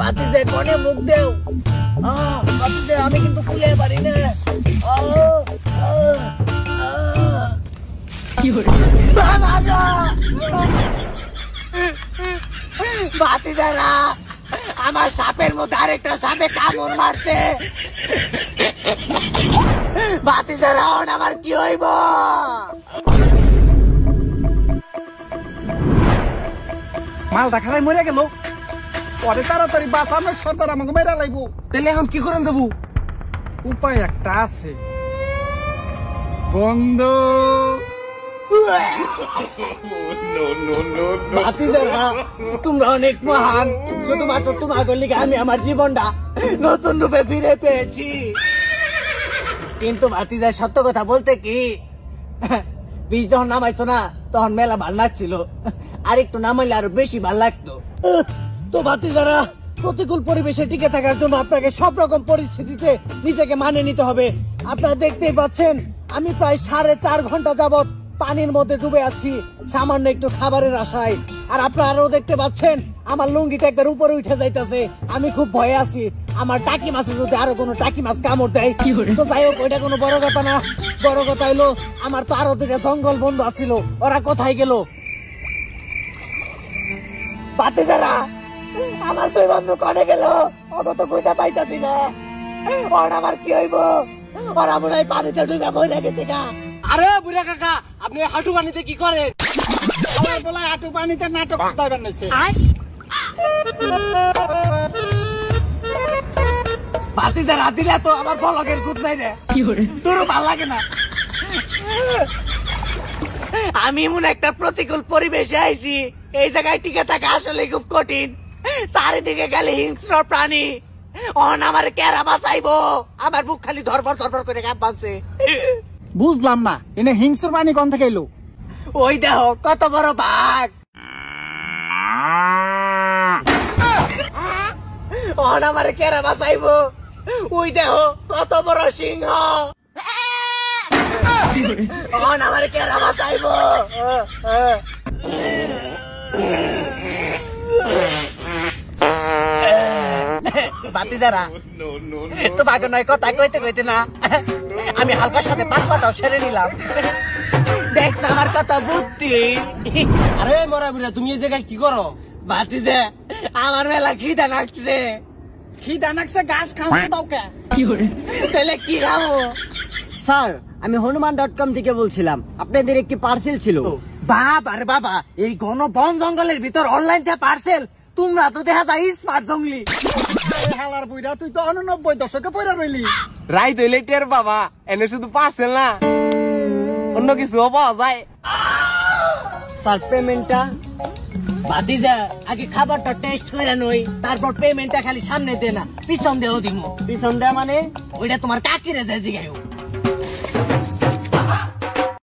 বাতিজা কোনে মুখ দেও বাতিজা আমি কিন্তু ফুলে পারি না কি হলো বাতিজারা আমার সাপের মধ্যে আরেকটা সাপে কামড় মারছে বাতিজারা আমার কি হইব মালটা খারাই মরে গেল পরে তাড়াতাড়ি বাঁচানো সর্দার আমাকে মেরা লাগবো তাহলে এখন কি করেন যাবো উপায় একটা আছে বন্ধু তোমরা অনেক মহান শুধুমাত্র তোমাকে লিখে আমি আমার জীবনটা নতুন রূপে ফিরে পেয়েছি কিন্তু ভাতিজা সত্য কথা বলতে কি বীজ যখন নামাইতো না তখন মেলা ভাল লাগছিল আর একটু নামাইলে আরো বেশি ভাল লাগতো তো ভাতিজারা প্রতিকূল পরিবেশে টিকে থাকার জন্য আপনাকে সব রকম পরিস্থিতিতে নিজেকে মানিয়ে নিতে হবে আপনারা দেখতেই পাচ্ছেন আমি প্রায় 4.5 ঘন্টা যাবত পানির মধ্যে ডুবে আছি সামান্য একটু খাবারের আশায় আর আপনারা আরো দেখতে পাচ্ছেন আমার লুঙ্গিটা একবার উপরে উঠে যাইতেছে আমি খুব ভয়ে আছি আমার টাকি মাছের যদি আরো কোনো টাকি মাছ কামড় দেয় তো যাই হোক ওইটা কোনো বড় কথা না বড় কথা হইলো আমার তো আরো দুটো জঙ্গল বন্ধু আছিল ওরা কোথায় গেল বাতিজারা আমার দুই বন্ধু কনে গেল ওকে তো কইতে পাইতাছি না ওর আমার কি হইব ওরা মনে হয় পানিতে ডুবে মরে গেছে গা আরে বুড়া কাকা আপনি হাঁটু পানিতে কি করেন আমার বলা হাঁটু পানিতে নাটক দাইবেন নাইছে বাতিজারা দিলে তো আমার বলকের খুঁজ নাই রে তোর ভাল লাগে না আমি এমন একটা প্রতিকূল পরিবেশে আইছি এই জায়গায় টিকে থাকা আসলে খুব কঠিন চারিদিকে গেলে হিংস্র প্রাণী আমার কেরা বাঁচাইবো আমার বুক খালি ধরপর ধরপর করে কাপ বাঁধছে বুঝলাম না এনে হিংস্র প্রাণী কোন থেকে এলো ওই দেহ কত বড় বাঘ আমার কেরা বাঁচাইবো ওই দেহ কত বড় সিংহ আমার কেরা বাঁচাইবো বাতিজারা তো ভাগ নয় কথা কইতে কইতে না আমি হালকার সাথে পাতলাটাও সেরে নিলাম দেখ আমার কথা বুদ্ধি আরে মরা বুড়া তুমি এই জায়গায় কি করো বাতিজা আমার মেলা খিদা লাগছে খিদা নাকছে গাছ খাওয়া দাও কে তাহলে কি খাবো স্যার আমি হনুমান.com থেকে বলছিলাম আপনাদের একটি পার্সেল ছিল বাবা আরে বাবা এই ঘন বন জঙ্গলের ভিতর অনলাইন থেকে পার্সেল তোমরা তো দেখা যায় স্মার্ট জঙ্গলি হালার বুইরা তুই তো 89 দশকে পয়রা রইলি রাইত হইলে টের বাবা এনে শুধু পার্সেল না অন্য কিছু পাওয়া যায় স্যার পেমেন্টটা বাতিজা আগে খাবারটা টেস্ট করে নই তারপর পেমেন্টটা খালি সামনে দে না পিছন দেও দিমু পিছন দেয়া মানে ওইটা তোমার কাকিরে যায় জিগাইও